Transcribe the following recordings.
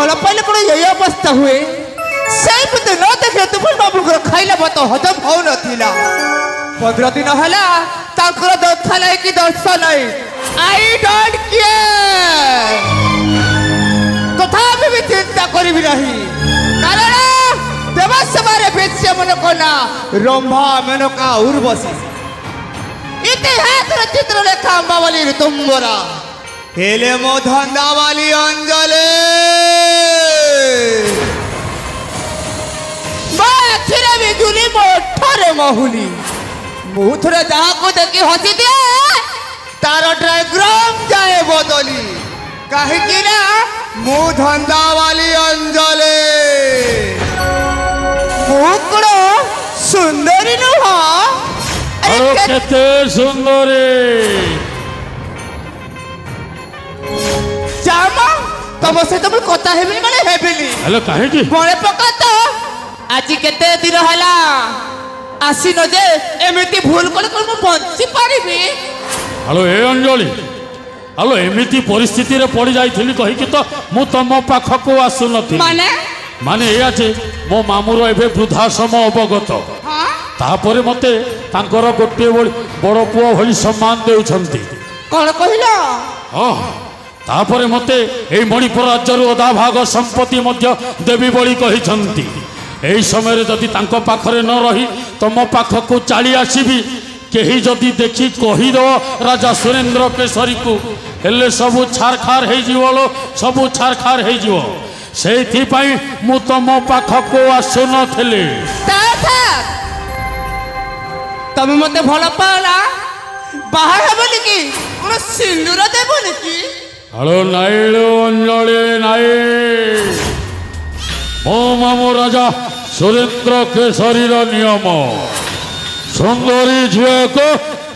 भल पाइले कौन यही अवस्था हुए से न देखे तुम बाबू खाइला भात हजम हो ना 15 दिन है दर्शन है कि दर्शन है आई डोंट केयर तथापि भी चिंता करी नहीं कारण देवसभारे बेच्य मनक ना रंभा मेनका उर्वशी इतिहास चित्र लेखा अंबावली ऋतुंबरा हेले मो धंदावाली अंजले बिजुली मोठरे महुली मुथरे जहा को देखी हसी दिए तार डायग्राम जाए बदली कहीं ना मु धंदावाली अंजले मुकड़ो सुंदरी नुह केते सुंदरी जामा तब से तुम कथा हेबिनी माने हेबिनी हेलो काहे की बड़े पका तो आज केते दिन हला आसीन जे एमिति भूल कले कोन बंची पारिबी हेलो ए अंजलि हेलो एमिति परिस्थिति रे पड़ी जाइथिली कहि कि तो मु तम पाखको आसु नथि माने ए आछे मो मामुर एबे वृद्धाश्रम अवगत हां तापरे मते तांकर गोटे बड़ पुओ भली सम्मान देउछंती कोन कहिला हां तापरे मते ए मणिपुर राज्य अधा भाग संपत्ति मध्य देवी बड़ी कहिछंती एही समय जदि तांको पाखरे न रही तम पाखको चाली आसीबी केही जदि देखी कही दो राजा सुरेंद्र केसरी को हेले सबु छारखार हे जीवलो सबु छारखार हे जीव सेथि पई मु तम पाखको आसु नथिले तमे मते भल पाला बाहर हेबनी की कोन सिंदूर देबनी की हेलो नाइलो अंजलि नाइ ओ मामू राजा सुरेंद्र केसरी नियम सुंदरी झील को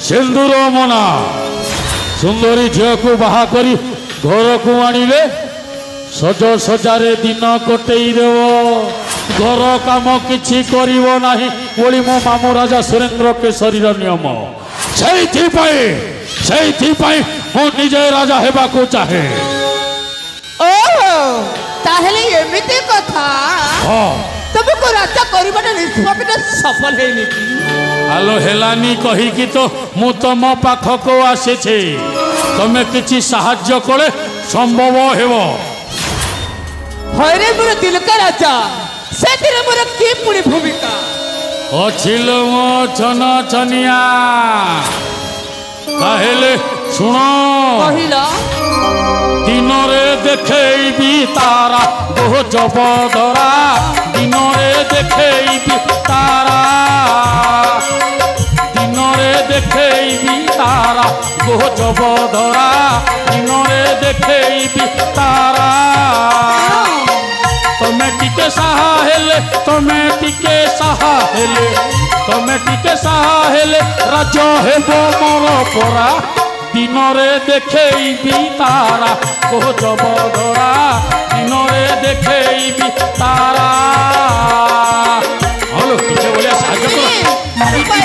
सिंदूर मना सुंदरी झील को बाहा करी घर को आणिले सज सजारे दिन कटई देव घर काम किछि करिवो नाही बोली मो मामू राजा सुरेंद्र केसरी नियम सेइथि पई मो निजे राजा हेबा को चाहे ओहो ताहले एमिति कथा हां तुमको राजा करिबाटा निष्पापित सफल हेनी की हालो हेलानी कही कि तो मु तम पाखको आसे छे तमे किछि सहाय्य करे संभव हेबो हरे मोर दिल का राजा सेतिरे मोर की पुणी भूमिका अछिलो मो छन छनिया कहले सुनो कहिला दिन रे देखेबी तारा दोह जबदरा दिन रे देखेबी तारा दिन रे देखेबी तारा दोह जबदरा दिन रे देखेबी तारा तमे टिके साहा हेले तमे टिके साहा हेले तमे टिके साहा हेले राज हेबो मोर परा दिन रे देखेबी तारा कोह जबदरा दिन रे देखेबी तारा हेलो टिके बोले साहाय्य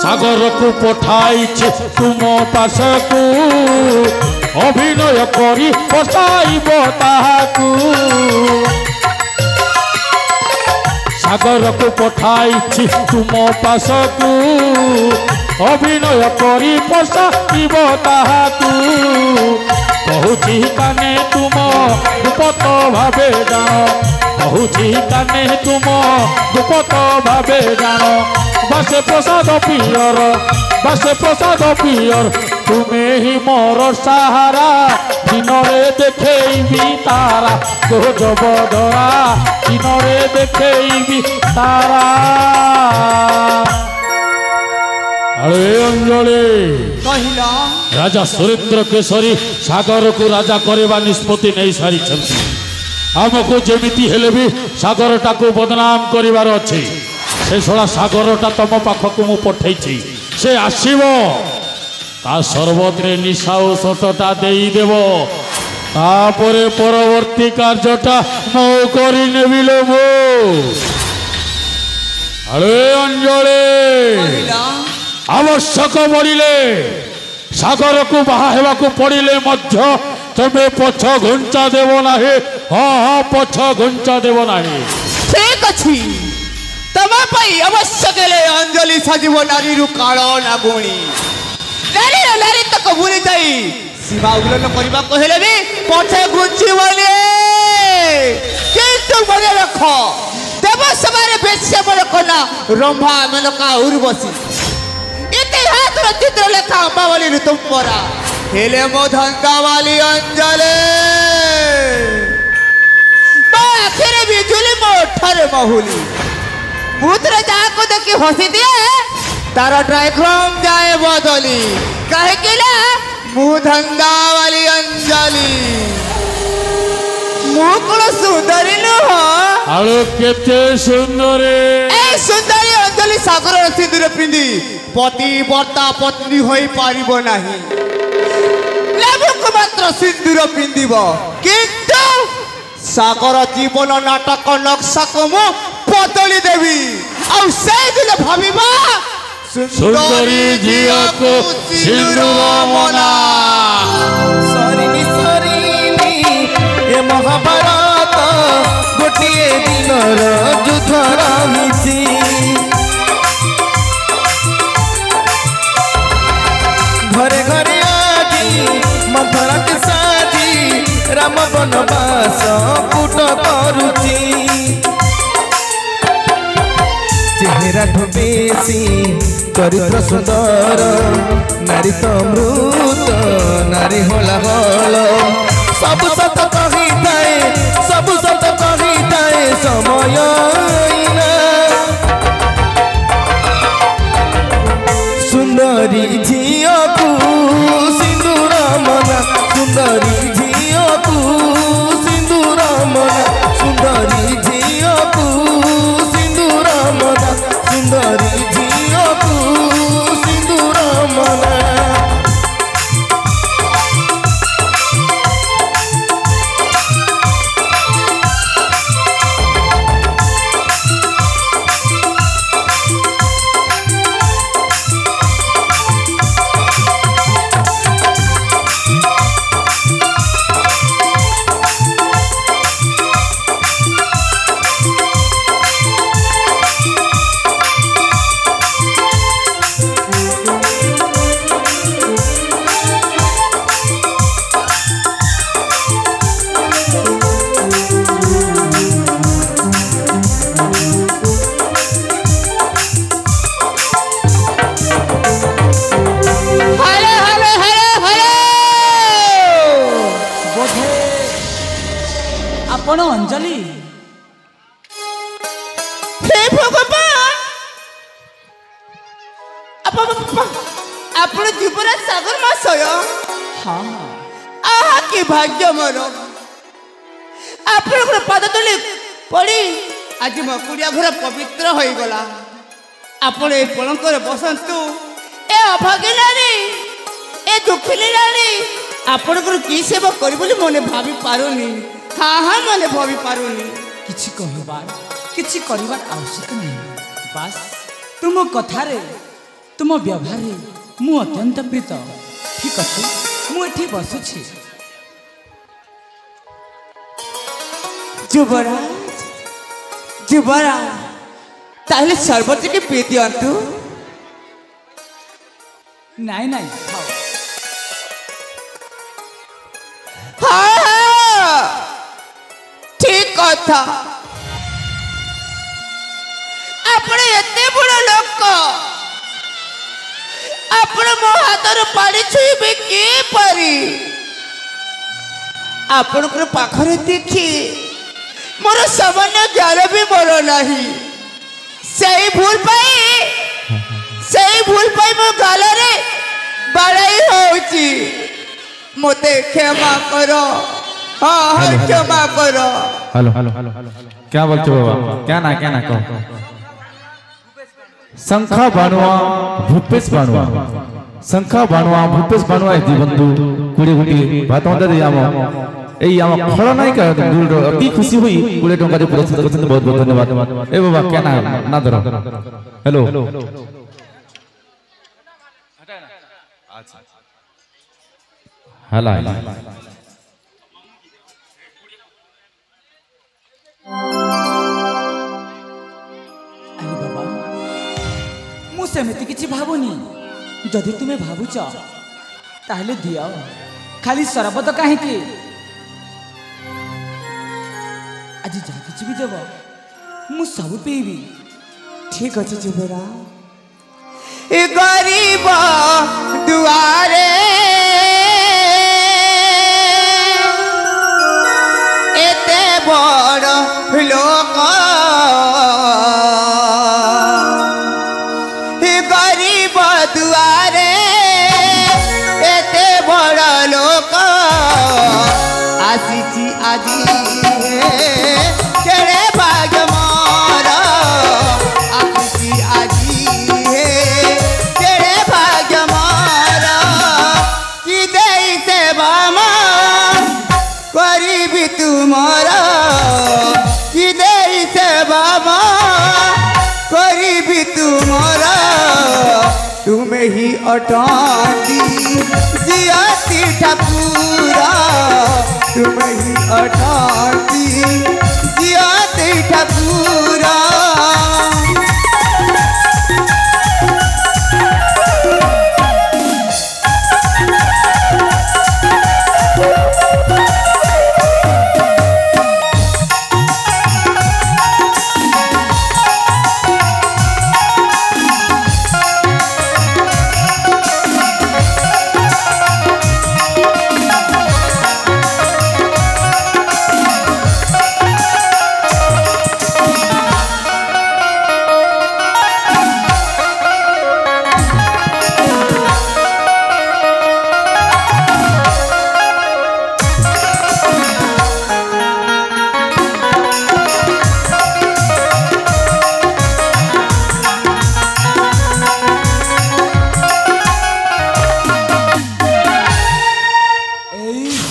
सागर को पठाई तुम पास को अभिनय करी बसाइब ताहाकू सागर को पठाई तुम पास को अभिनय करी बसाइब ताहाकू कहूची काने तुम गुपत भावे जान कहूची काने तुम गुपत भावे जान बासे प्रसाद पियर तुम्हें ही मोर सहारा চিনরে দেখেইবি তারা গজব ধরা চিনরে দেখেইবি তারা। আরে অঞ্জলি কহিলা রাজা সুরেন্দ্র কেশরী সাগরକୁ রাজা କରିବା ନିଷ୍ପତ୍ତି ନେଇ ସାରିଛନ୍ତି। ଆମକୁ ଯେମିତି ହେଲେ ବି ସାଗରଟାକୁ ବଦନାମ କରିବାର ଅଛି। ସେ ଶଳା ସାଗରଟା ତମ ପାଖକୁ ମୁଁ ପଠେଇଛି, ସେ ଆସିବ, ତା ସର୍ବତରେ ନିଶା ଔଷଧଟା ଦେଇଦେବ, ତାପରେ ପରବର୍ତ୍ତୀ କାର୍ଯ୍ୟଟା ମୁଁ କରିନେବି ଲୋ ମୁଁ। ଆରେ ଅଞ୍ଜଳି কহিলা ଆବଶ୍ୟକ ପଡ଼ିଲେ ସାଗରକୁ ବାହା ହେବାକୁ ପଡ଼ିଲେ ମଧ୍ୟ ତମେ ପଛ ଘୁଞ୍ଚା ଦେବ ନାହିଁ। ହଁ ହଁ ପଛ ଘୁଞ୍ଚା ଦେବ ନାହିଁ। ঠিক ଅଛି ତମ ପାଇଁ ଆବଶ୍ୟକ ହେଲେ ଅଞ୍ଜଳି ସାଜିବ ନାରୀରୁ କାଳ ନାଗୁଣୀ। ନାରୀର ନାରୀତ୍ୱକୁ ଭୁଲି ଯାଇ ସୀମା ଉଲ୍ଲଂଘନ କରିବାକୁ ହେଲେ ବି ପଛେ ଘୁଞ୍ଚିବନି। କିନ୍ତୁ ମନେ ରଖ ଦେବ ସଭାରେ ବେଶ୍ୟାମର କନ୍ୟା ରମ୍ଭା ମେନକା ଉର୍ବଶୀ ଇତିହାସର ଚିତ୍ର ଲେଖା ଅମ୍ବାବଳୀ ଋତୁମ୍ବରା ହେଲେ ମୋ ଧନ୍ଦାବାଲି ଅଞ୍ଜଳି। ମୋ ଆଖିରେ ବିଜୁଳି ମୋ ଓଠରେ ମହୁଲି। ମୁଁ ଥରେ ଯାହାକୁ ଦେଖି ହସି ଦିଏ ତାର ଡ୍ରାଇଗ୍ରାମ ଯାଏ ବଦଳି। କାହିଁକି ନା ମୁଁ ଧନ୍ଦାବାଲି ଅଞ୍ଜଳି। ମୁଁ କଣ ସୁନ୍ଦରୀ ନୁହଁ? ଆଳୁ କେତେ ସୁନ୍ଦରୀ। এই সুন্দরী অঞ্জলি সাগরের সিঁদুরে পিঁধি পতিব্রতা পত্নী হয়ে পারিব নাহি। লেবুকে মাত্র সিঁদুর পিঁধিব, কিন্তু সাগর জীবন নাটক নকশাকে মু বদলি দেবি। ଆଉ ସେଇଦିନ ଭାବିବା ସୁନ୍ଦରୀ ଝିଅକୁ ସିନ୍ଦୁର ମନା। ସରିନି ସରିନି ଏ ମହାଭାରତ ଗୋଟିଏ ଦିନର ଯୁଦ୍ଧ ରହିଛି। ଘରେ ଘରେ ଆଜି ମନ୍ଥରାକେ ସାଜି ରାମ ବନବାସ କୂଟ କରୁଛି। চেহারাঠু বেশি চরিত্র সুন্দর নারী তো মৃত নারী হলা হল। সবু সত কহিথায়ে সবু সত কহিথায়ে সময় ইনা। সুন্দরী ঝিওকু সিন্দুর মনা সুন্দরী ঝিওকু সিন্দুর মনা সুন্দরী ঝিওকু সিন্দুর মনা সুন্দরী ঝিওকু সিন্দুর মনা। ଆପଣ ଅଞ୍ଜଳି? ହେ ଭଗବାନ, ଆପଣ ଯୁବରାଜ ସାଗର ମହାଶୟ। ହଁ ଆହା କି ଭାଗ୍ୟ ମୋର। ଆପଣଙ୍କର ପାଦ ତଳେ ପଡ଼ି ଆଜି ମୋ କୁଡ଼ିଆ ଘର ପବିତ୍ର ହୋଇଗଲା। ଆପଣ ଏ ପଲଙ୍କରେ ବସନ୍ତୁ। ଏ ଅଭାଗିଲାଣି ଏ ଦୁଃଖିଲାଣି ଆପଣଙ୍କର କି ସେବା କରିବି ବୋଲି ମନେ ଭାବି ପାରୁନି। ହଁ ମନେ ଭାବି ପାରୁନି। କିଛି କହିବାର କିଛି କରିବାର ଆବଶ୍ୟକ ନାହିଁ। ବାସ୍ ତୁମ କଥାରେ ତୁମ ବ୍ୟବହାରରେ ମୁଁ ଅତ୍ୟନ୍ତ ପ୍ରୀତ। ଠିକ୍ ଅଛି, ମୁଁ ଏଠି ବସୁଛି। ଯୁବରାଜ ଯୁବରାଜ, ତାହେଲେ ସର୍ବତ ଟିକେ ପିଇ ଦିଅନ୍ତୁ। ନାଇଁ ନାଇଁ ଥାଉ। ହଁ ଠିକ କଥା। ଆପଣ ଏତେ ବଡ଼ ଲୋକ, ଆପଣ ମୋ ହାତର ପାଣି ଛୁଇଁବେ କିପରି? ଆପଣଙ୍କର ପାଖରେ ଦେଖି ମୋର ସାମାନ୍ୟ ଜ୍ଞାନ ବି ମୋର ନାହିଁ। ସେଇ ଭୁଲ ପାଇଁ ମୋ ଗାଲରେ ବାଡ଼ାଇ ହଉଛି। ମୋତେ କ୍ଷମା କର। हाँ क्षमा करो। हेलो क्या बोलते हो बाबा? क्या ना कहो। शंखा बाणुआ भूपेश बाणुआ शंखा बाणुआ भूपेश बाणुआ दी बंधु कुड़ी गुटी भात मते दे आम एई आम फल नाही का दूर अति खुशी हुई 20 टंका जो पुरस्कृत करछन बहुत बहुत धन्यवाद। ए बाबा क्या ना धरो। हेलो हला अरे बाबा मु सेमती किछि भाबुनी। जदि तुमे भाबुच ताहले दिया खाली सरबत काहेकि आज जा किछि भी देब मु सब पीबी। ठीक अछि जुबेरा। ए गरीब दुआरे एते बड़ लोक गरीब दुआरे एते बड़ लोक आसीची आजी केड़े भाग्य मोर आसीची आजी केड़े भाग्य मोर कि देई सेवा करीबी तुमर कि देई सेवा करीबी तुमर तुम्हें ही अटाती जियाती ठाकुरा तुम्हें ही अटाती जियाती ठाकुरा।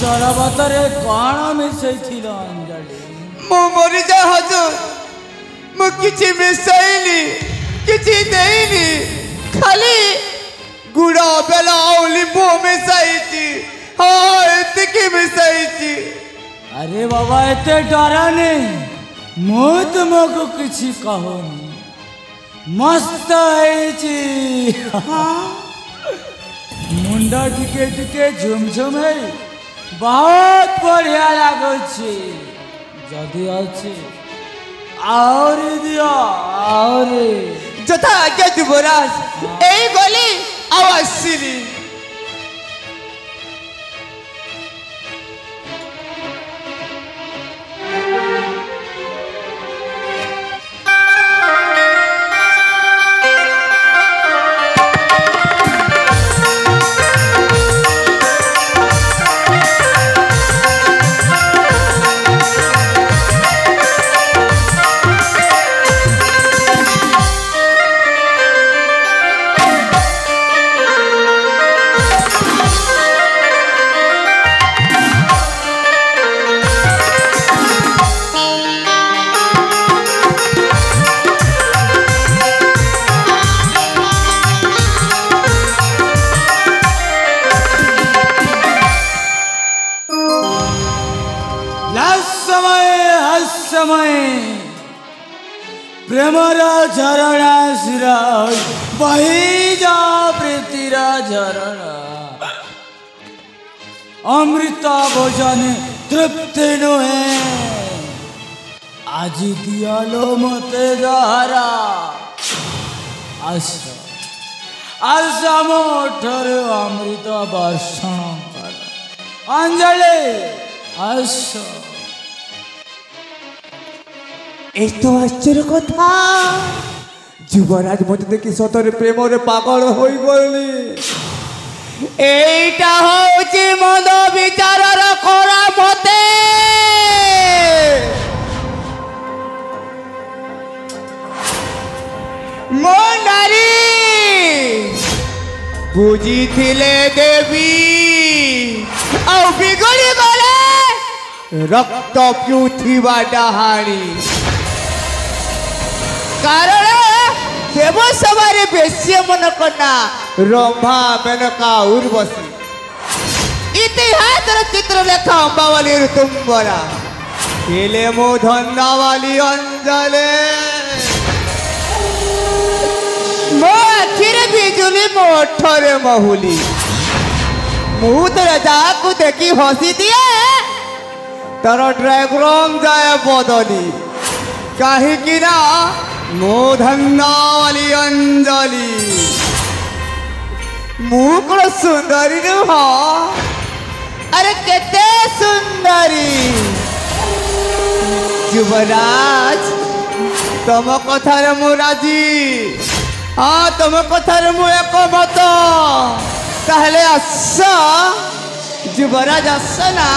सरबतरे कौन मिसैथिल अंजलि? मु मरि जा हजूर मु किछि मिसैली किछि देइनी खाली गुड़ बेला लिंबू मिसैची। हाँ एतिकी मिसैची। अरे बाबा एते डरानी मु तुमको किछि कहूनी मस्त हैची। मुंडा टिके टिके झुमझुम है बहुत बढ़िया लगुची। जदि अच्छी और दियो और जथा आज्ञा युवराज एई गली आवासीनी। प्रेमरा झरणा सिरा बही जा प्रीतिरा झरणा अमृत भोजन तृप्ति नुहे आज दियालो मते जहरा आशा मोठर अमृत वर्षण कर अंजलि ଆସ। এই তো আশ্চর্য কথা যুবরাজ মতে দেখি সতরে প্রেমরে পাগল হয়ে গলি এইটা হচ্ছে মন্দ বিচারর করা মতে ମୋ ନାରୀ ବୁଝିଥିଲେ ଦେବୀ ଆଉ ବିଗଡ଼ି ଗଲେ ରକ୍ତ ପିଉଥିବା ଡାହାଣୀ କାରଣ ଦେବ ସଭାରେ ବେଶ୍ୟ ମନ କନା ରମ୍ଭା ମେନକା ଉର୍ବଶୀ ଇତିହାସର ଚିତ୍ରଲେଖା ଅମ୍ବାବାଲି ଋତୁମ୍ବରା ହେଲେ ମୋ ଧନ୍ୟବାଲି ଅଞ୍ଜଲେ ମୋ ଆଖିରେ ବିଜୁଳି ମୋ ଓଠରେ ମହୁଲି ମୁଁ ତୋର ଯାହାକୁ ଦେଖି ହସି ଦିଏ ତାର ଡ୍ରାଇଗ୍ରାମ ଯାଏ ବଦଲି କାହିଁକି ନା ମୋ ଧନ୍ୟବାଲି ଅଞ୍ଜଳି ମୁଁ କ'ଣ ସୁନ୍ଦରୀ ନୁହଁ ଆରେ କେତେ ସୁନ୍ଦରୀ ଯୁବରାଜ ତମ କଥାରେ ମୁଁ ରାଜି ହଁ ତମ କଥାରେ ମୁଁ ଏକମତ ତାହେଲେ ଆସ ଯୁବରାଜ ଆସ ନା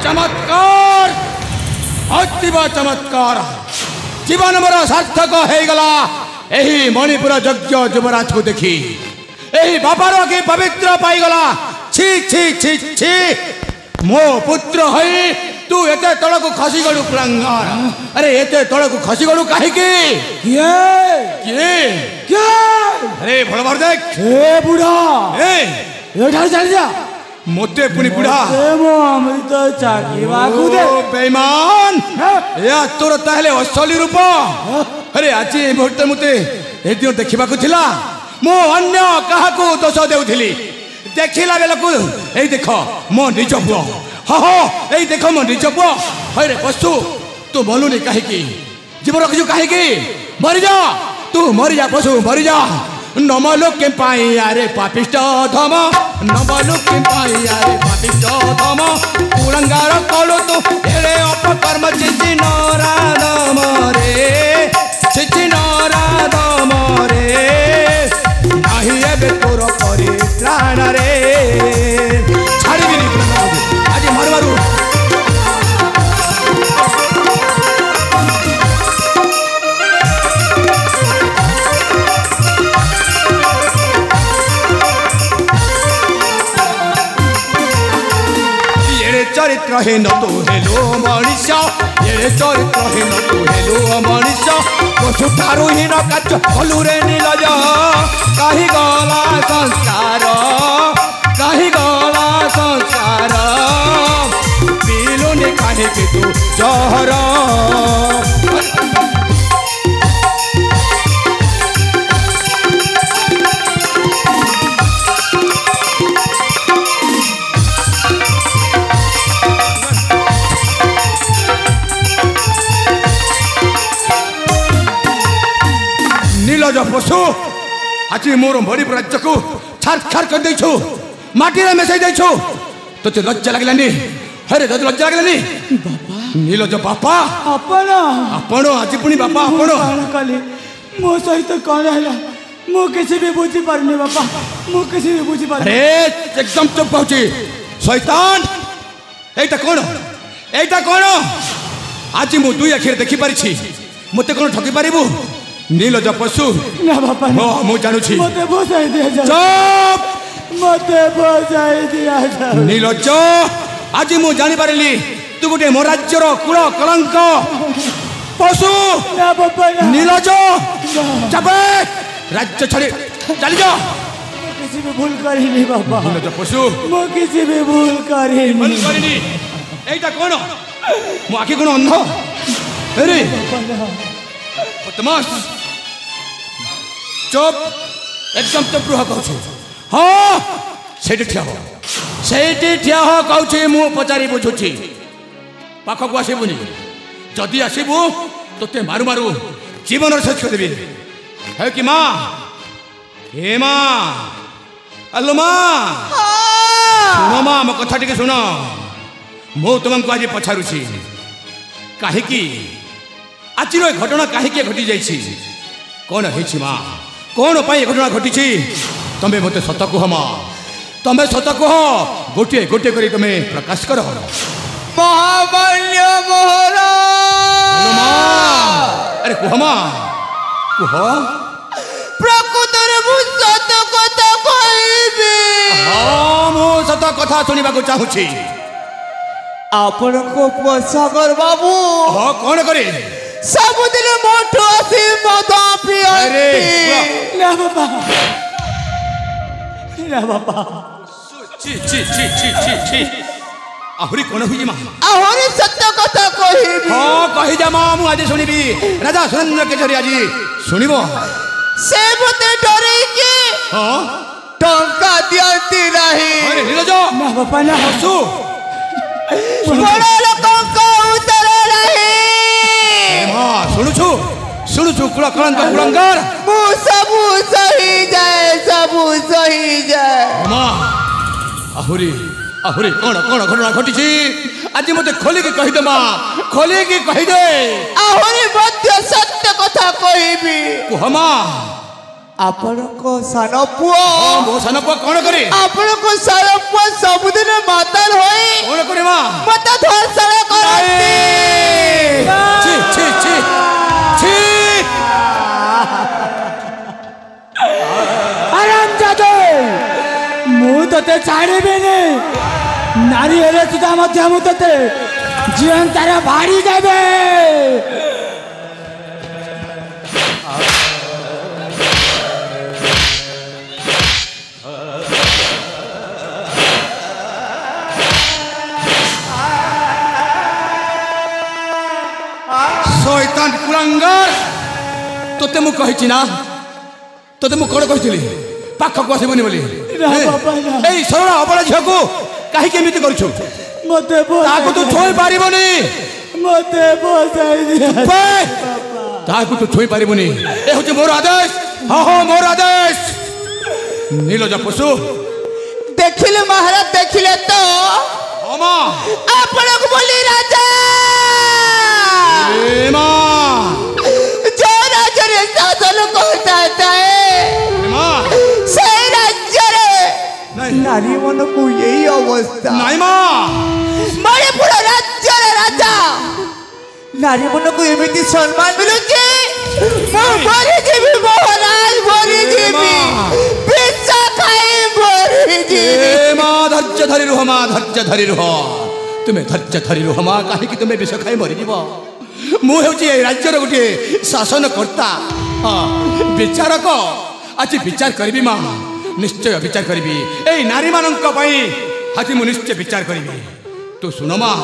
चमत्कार अतीब चमत्कार जीवन मोर सार्थक हो गला यही मणिपुर यज्ञ युवराज को देखी यही बापार की पवित्र पाईगला छी छी छी छी मो पुत्र हई तू एते तल को खसी गलु कुलांगार अरे एते तल को खसी गलु काहे की के अरे भलबार देख ए बुढ़ा ए एठार चल जा मोते पुनी बुढ़ा मो अमृत चाकिबाकू दे बेईमान या तोर ताहले असली रूप अरे आज ए मुहूर्त मते ए दिन देखिबा को थिला मो अन्य काहा को दोष देउथिली देखिला बेलकू ए देखो मो निज पुओ हो हो ए देखो मो निज पुओ हरे पशु तू बोलुनी काहे की जीवन रखजु काहे की मरि जा तू मरि जा पशु मरि जा नमलु के पाई यारे पापिष्ट धम नमलु के पाई यारे पापिष्ट धम कुलंगार कलु तू एरे अपकर्म चिचि नराधम रे चिचि नराधम रे नाही एबे तोर परित्राण रे छाड़िबिनी आज मारु मारु चरित्रहीन तू हेलो मनीष ये चरित्रहीन तू हेलो मनीष पशु ठारू हीन कार्य भलु रे नीलज कहीं गला संस्कार कहीं गला संस्कार पीलुनी कहीं कि तू जहर पशु आज मोर मणिपुर राज्य को छार छार कर देछु माटी रे मिसाई देछु तो लज्जा लगलानी अरे तो लज्जा लगलानी बापा नीलज बापा आपण आपण आज पुनी बापा आपण काली ମୋ ସହିତ କ'ଣ ହେଲା ମୁଁ କିଛି ବି ବୁଝିପାରୁନି ବାପା ମୁଁ କିଛି ବି ବୁଝିପାରୁନି। अरे एकदम चुप कहूची शैतान एटा कौन आज मु दुई आखिर देखि पारिछि मते कोन ठकी पारिबु नीलज पशु ना बापा मु जानुछि मते बजाई दिया जा चुप मते बजाई दिया जा नीलज आज मु जानि पारिली तू गोटे मो राज्यर कुल कलंक पशु ना बापा ना नीलज चबे राज्य छाड़ी चली जा किसी भी भूल करिनी बापा नीलज पशु मैं किसी भी भूल करिनी एटा कौन मो आखि कोन अंध अरे बदमाश चुप एकदम चुप रुह कहू हाँ सेठी ठिया हो कहू मु पचारि बुझुची पाखक आसबुनि जदि आसबु तोते मारु मारु जीवन शेष करदेवी है कि माँ हे माँ आलो माँ शुण माँ मो कथा टिके शुण मु तुमको आज पचारुची कहीं आज घटना कहीं घटी जाइए कौन है माँ कौन पाई घटना घटी तमें मत सत कह माँ तमें सत कह गोटे गोटे कर तमें प्रकाश कर महामान्य महाराज अरे कह माँ कह प्रकृतर मु सत कथा कहबी हाँ मु सत कथा शुणा चाहूँगी आपण को सागर बाबू हाँ कौन करे सबुदिन मोठो आसी मदा पियंती ना बापा ना बापा ची ची ची ची ची ची आहुरी कौन हुई माँ आहुरी सत्य कथा कहबी हाँ कही जा माँ मु आज शुणिबी राजा सुरेंद्र केशरी आज शुणिब से मते डरे कि हाँ टंका दियंती नहीं अरे नीरज ना बापा ना पशु बड़ा लोगों को उतरे नहीं हाँ शुणुछु कुल कलंक कुलंगार मु सबू सही जाए माँ आहुरी आहुरी कौन कौन घटना घटी आज मत खोलिकी कहीदे माँ खोलिकी कहीदे आहुरी मध्य सत्य कथा कहबी कुह माँ आपण को सान पुओ मो सान पुआ कौन करे आपण को सान पुओ सबुदिन माताल होई कौन करे माँ मत धर्षण करती छी छी छी छी आराम जादो मु तते छाड़ीबिनी नारी हेले सुधा मध्य मु तते जीवन तारा भारी जाबे शैतान कुलंगार तोते मु कहिछि ना तोते मु कौन कहिथिली पाखक आसबुनि बोली ए सरल अबला झियो कहीं केमिति करूछु मते ताकू तू छोई पारिबनी मते बजाई दिया ताकू तू छोई पारिबनी ए होचे मोर आदेश हाँ हाँ मोर आदेश नीलज पशु देखिले महाराज देखिले तो हाँ माँ आपण को बोली राजा ए माँ जो राज्य रे शासन करता है माँ से राज्य रे नारी मन को यही अवस्था नहीं माँ मणिपुर राज्य रे राजा नारी मन को एमिति सम्मान मिलुची मरी जीवी महाराज मरी जीवी पिज्जा खाई मरी जीवी माँ धैर्य धरी रुह माँ धैर्य धरी रुह तुम्हें धैर्य धरी रुह माँ कहीं तुम्हें विष खाई मरीज मु राज्यर गोटे शासन कर्ता हाँ विचारक आज विचार करी माँ निश्चय विचार करी ए नारी मान आज मु निश्चय विचार करी तू सुन माँ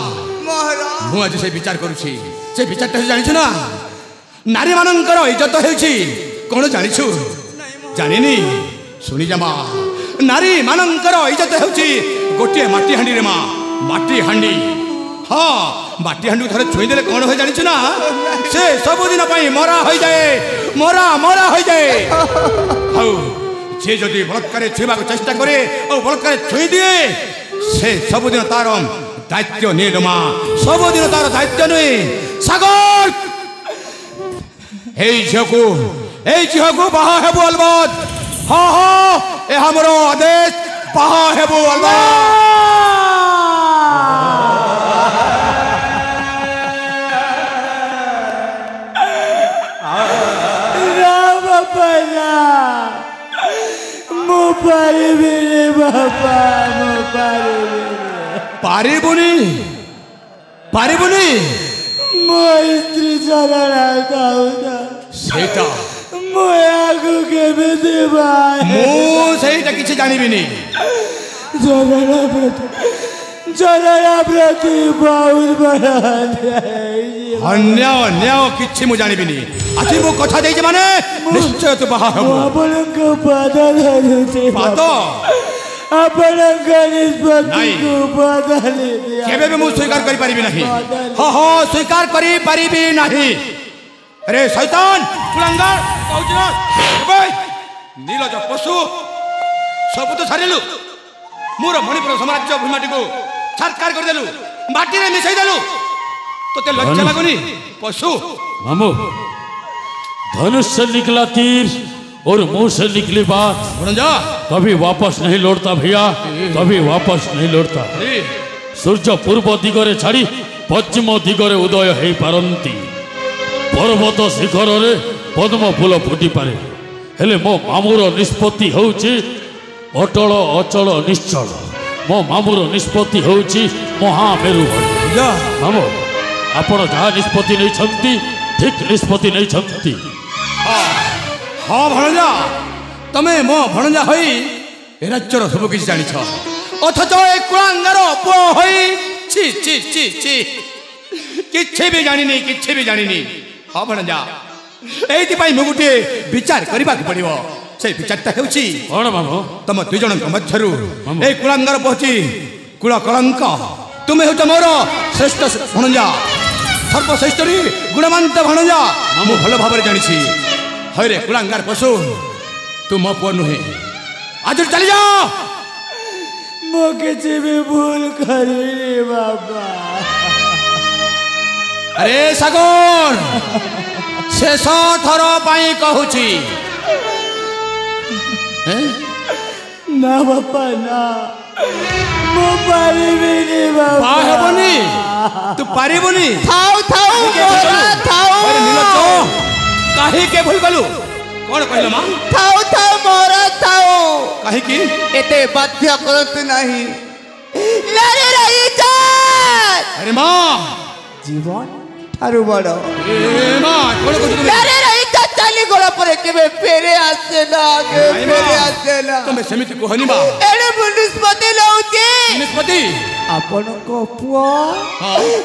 मु आज से विचार करुँची से विचारटा जानी ना नारी मानकर इज्जत होउछि कौन जानिछु जानिनी सुनी जा माँ नारी मानकर इज्जत होउछि गोटे माटी हांडी रे माँ माटी हांडी हाँ माटी हांडी थरे छुई देले कौन हो जानिछु ना से सबुदिन पाई मरा हो जाए मरा मरा हो जाए हाउ जे जदि बलात्कार छुईबा चेष्टा करे और बलात्कार छुई दिए से सबुदिन तार दायित्व नहीं माँ सबुदिन तार दायित्व नहीं सागर हे झियो को এই ঝିଅକୁ ବାହା ହେବୁ ଅଲବତ। ହଁ ହଁ ଏହା ମୋର ଆଦେଶ, ବାହା ହେବୁ ଅଲବତ। ବାପା ନା ମୁଁ ପାରିବିନି ବାପା, ମୁଁ ପାରିବୁନି ପାରିବୁନି। ମୋ ସ୍ତ୍ରୀ ଚରଣ ଖାଉନା, ସେଇଟା ମୁଁ ଏହାକୁ କେମିତି ମୁଁ ସେଇଟା କିଛି ଜାଣିବିନି। ଚରଣ ପ୍ରତି ବହୁତ ବଡ଼ ଅନ୍ୟାୟ ଅନ୍ୟାୟ କିଛି ମୁଁ ଜାଣିବିନି। ଆଜି ମୁଁ କଥା ଦେଇଛି ମାନେ ନିଶ୍ଚୟ ତୁ ବାହା ହେବୁ। ଆପଣଙ୍କ ପାଦ ଧରୁଛି, ପାଦ ଆପଣଙ୍କ ନିଷ୍ପତ୍ତିକୁ ବଦଳି ଦିଅ। କେବେ ବି ମୁଁ ସ୍ୱୀକାର କରିପାରିବି ନାହିଁ। ହଁ ହଁ ସ୍ୱୀକାର କରିପାରିବି ନାହିଁ। ଆରେ ଶୈତାନ କୁଳାଙ୍ଗାର କହୁଛି ନା, ନୀଲଜ ପଶୁ ସବୁ ତ ଛାଡ଼ିଲୁ। ମୋର ମଣିପୁର ସାମ୍ରାଜ୍ୟ ଭୂମିଟିକୁ ଛାରକାର କରିଦେଲୁ, ମାଟିରେ ମିଶାଇ ଦେଲୁ। ତୋତେ ଲଜ୍ଜା ଲାଗୁନି पशु? मामू, धनुष से निकला तीर और मुंह से निकली बात कभी वापस नहीं लौटता भैया, कभी वापस नहीं लौटता। सूर्य पूर्व दिगरे छाड़ी पश्चिम दिगरे उदय हो पारती। पर्वत शिखर रे पद्म फूल फुटी पारे, हेले मो मामूर निष्पत्ति होउची अटल अचल निश्चल। मो मामूर निष्पत्ति होउची महामेरु भली। मामू आपण जहाँ निष्पत्ति नहीं छंती ठीक निष्पत्ति नहीं छंती। हाँ भणजा, तमे मो भणजा होई ए राज्यर सब किसी जानी छ, अथच ए कुलांगार पुओ होई छी छी छी छी किछि भी जानी नहीं, किछि भी जानी नहीं। हाँ भणजा, एथि पई मु गुटे विचार करबा के पड़िबो। से विचारता हेउची कोन मामू? तम दुई जन मध्यरु ए कुलांगार पहुची कुला कलंक। तुमे हो मोर श्रेष्ठ भणजा, सर्वश्रेष्ठी गुणवंत भणजा मु भल भाव जानी। हरे कुलांगार पशु, तू मो पुओ नुहे, आज चली जा। मो किसी भी भूल करी बाबा। अरे सागर, शेष थर पाई कहूची ना बापा ना, मो पारिबिनी बाबा। पाहेबनी, तू पारिबनी। थाऊ थाऊ थाऊ अरे नीलच काहे के भूल गलु? कौन कहला मां? थाऊ थाऊ मोरा थाऊ, काहे की एते बाध्य करत नहीं। लरे रही जात। अरे मां, जीवन थारु बड़। ए मां कोन कहू तुम? लरे रही जात चली गोला परे केबे फेरे आसे ना, के फेरे आसे ना। तुम सेमिति कहनी मां। एने निष्पत्ति लउची निष्पत्ति आपनको पुओ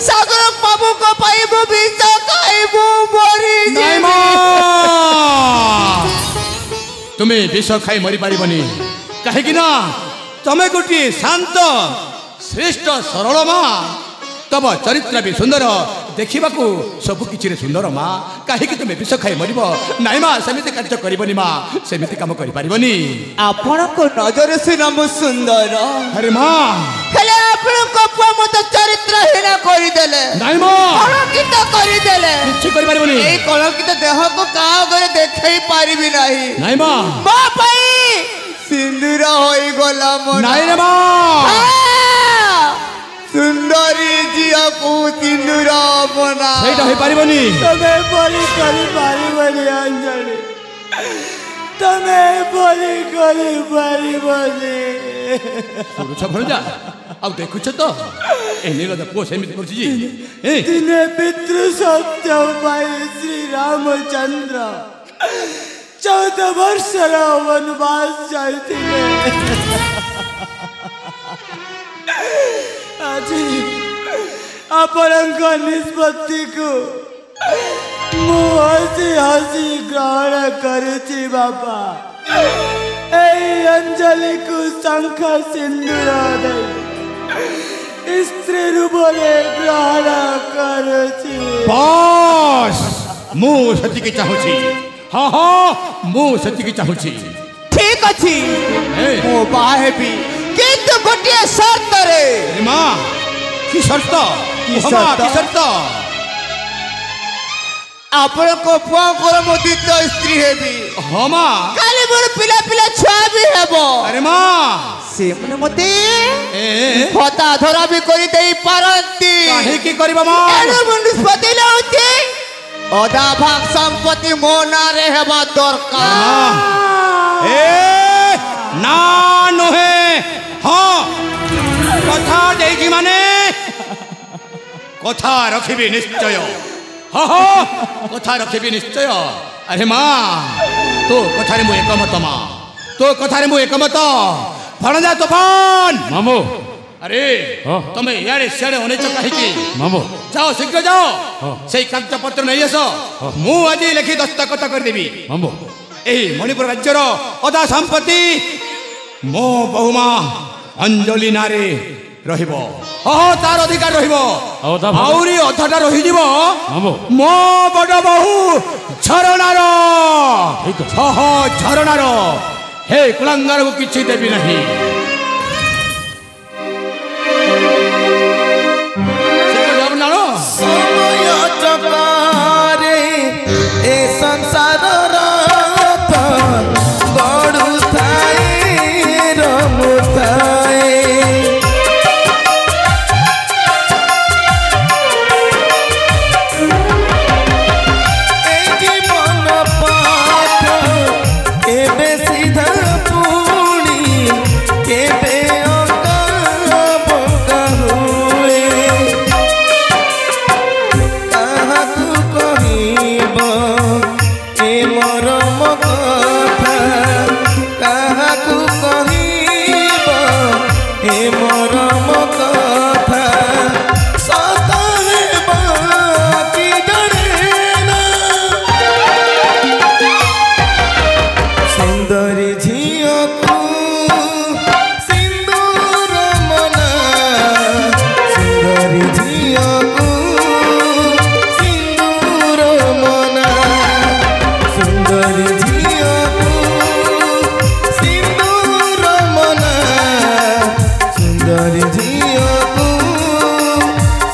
सागर बाबू को पाइबो विष खाइबो मरी नहीं जेबी। मां, तुम्हें विष खाई मरी पारिबनी। काहे कि ना तमे गोटे शांत श्रेष्ठ सरल मां, तब चरित्र भी सुंदर, देखा सब किसी सुंदर माँ। कहीं तुम विष खाई मर नाई माँ, सेमती कार्य करनी माँ, सेमती कम करनी। आपण को नजर से नाम सुंदर। अरे माँ, हेले आपण को पुआ मत चरित्रहीन करदेले, नाई माँ कलंकित करदेले। किछि करि पारिबनी। ए कलंकित देह को का करे देखै पारिबी नाही। नाई माँ, मां पई सिंदूर होई गला मन। नाई रे माँ, सुंदरी जिया को सिंदूर बना सेटा होई पारिबनी। तमे बोली करी पारिबनी अंजलि, तमे बोली करी पारिबनी। सुरुछ भणजा, अब देखुछ तो ए नीलद पुओ सेमिति करछि जी। दिने पितृ सत्य पाई श्री रामचंद्र 14 वर्षर वनवास जाइथिले। आज आपणक निष्पत्ति को मु हसी हसी ग्रहण करुछि बाबा। ए अंजलि को शंख सिंदूर दे स्त्री रूपरे ग्रहण करुछि। बस मु सती के चाहुछि। हाँ हाँ मु सती के चाहुछि। ठीक अछि, मो बाहेबी किंतु गोटिए शर्त रे। अरे माँ, की शर्त? की शर्त? की शर्त? ଆପଣଙ୍କ ପୁଅଙ୍କର ମୁଁ ଦ୍ୱିତୀୟ ସ୍ତ୍ରୀ ହେବି। ହଁ ମା। କାଲି ମୋର ପିଲା ପିଲା ଛୁଆ ବି ହେବ। ଆରେ ମା ସେମାନେ ମତେ ହତା ଧରା ବି କରିଦେଇ ପାରନ୍ତି। କାହିଁକି କରିବ ମା? ଏଣୁ ମୁଁ ନିଷ୍ପତ୍ତି ନେଉଛି ଅଧା ଭାଗ ସମ୍ପତ୍ତି ମୋ ନାଁରେ ହେବା ଦରକାର। ନା ନୁହେଁ ହଁ କଥା ଦେଇଛି ମାନେ କଥା ରଖିବି ନିଶ୍ଚୟ। ହଁ ହଁ କଥା ରଖିବି ନିଶ୍ଚୟ। ଆରେ ମା ତୋ କଥାରେ ମୁଁ ଏକମତ ମା, ତୋ କଥାରେ ମୁଁ ଏକମତ। ଭଣଜା ତୋଫାନ ମାମୁ ଆରେ ତମେ ଇଆଡ଼େ ସିଆଡ଼େ ଅନେକ କାହିଁକି? ମାମୁ ଯାଅ ଶୀଘ୍ର ଯାଅ ସେଇ କାଗଜପତ୍ର ନେଇ ଆସ। ମୁଁ ଆଜି ଲେଖି ଦସ୍ତଖତ କରିଦେବି। ମାମୁ ଏହି ମଣିପୁର ରାଜ୍ୟର ଅଧା ସମ୍ପତ୍ତି ମୋ ବହୁମା ଅଞ୍ଜଳି ନାଁରେ ରହିବ। ହଁ ତାର ଅଧିକାର ରହିବ। ଆହୁରି ଅଧାଟା ରହିଯିବ ମୋ ବଡ଼ ବୋହୁ ଝରଣାର। ଝରଣାର ହେ କୁଳାଙ୍ଗାରକୁ କିଛି ଦେବି ନାହିଁ। ସମୟ ଚକ୍ରରେ ଏ ସଂସାରର ଗଡ଼ୁଥାଏ ରମୁଥାଏ। ଏ ଜୀବନ ପାଠ କେବେ ସିଧା ପୁଣି କେବେ ଅଙ୍କା ବଙ୍କା ହୁଏ। କାହାକୁ କହିବ ଏ ମରମ କଥା, କାହାକୁ କହିବ ଏ ମରମ କଥା। ସତ ହେବ କି ଜଣେ ନା ସୁନ୍ଦରୀ ଝିଅକୁ ସିନ୍ଦୁର ମନା, ସୁନ୍ଦରୀ ଝିଅକୁ ସିନ୍ଦୁର ମନା, ସୁନ୍ଦରୀ ଝିଅକୁ ସିନ୍ଦୁର ମନା, ସୁନ୍ଦରୀ ଝିଅକୁ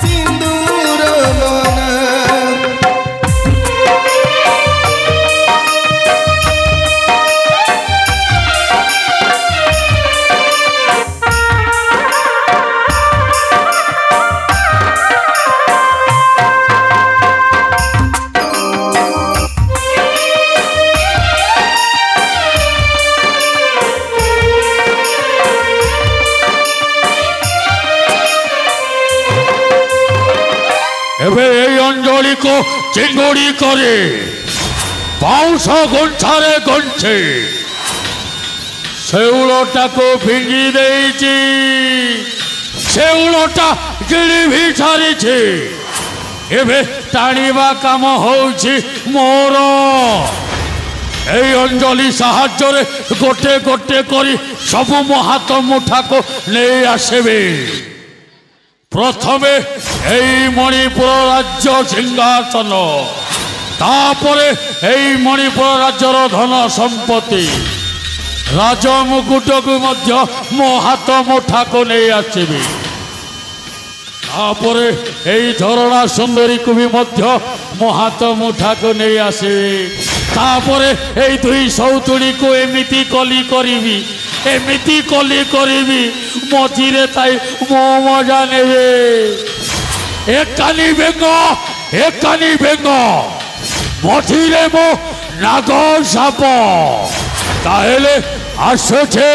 ସିନ୍ଦୁର ମନା। ଏବେ এই অঞ্জলিକୁ ଚିଙ୍ଗୁଡ଼ି କରି ବାଉଁଶ ଗୁଣ୍ଠରେ ଗୁଣ୍ଠେ ଶେଉଳଟାକୁ ଫିଙ୍ଗି ଦେଇଛି। ଶେଉଳଟା ଗିଳି ବି ସାରିଛି। ଏବେ ଟାଣିବା କାମ ହେଉଛି ମୋର। এই অঞ্জলি সাহায্যে গোটে গোটে করে সবু মো হাত মুঠাকে নেই আসবে। প্রথমে এই মণিপুর রাজ্য সিংহাসন, তারপরে এই মণিপুর রাজ্যর ধন সম্পত্তি, রাজমুকুটକୁ ମଧ୍ୟ ମୋ ହାତ ମୁଠାକୁ ନେଇ ଆସିବି। ତାପରେ এই ଝରଣା ସୁନ୍ଦରୀକୁ ବି ମଧ୍ୟ ମୋ ହାତ ମୁଠାକୁ ନେଇ ଆସିବି। ତାପରେ এই ଦୁଇ ସଉତୁଣୀକୁ ଏମିତି କଲି କରିବି, ଏମିତି କଲି କରିବି, ମଝିରେ ଥାଇ ମୋ ମଜା ନେବେ। ଏକାନି ବେଙ୍ଗ ମଝିରେ ମୋ ନାଗ ସାପ। ତାହେଲେ ଆସୁଛେ।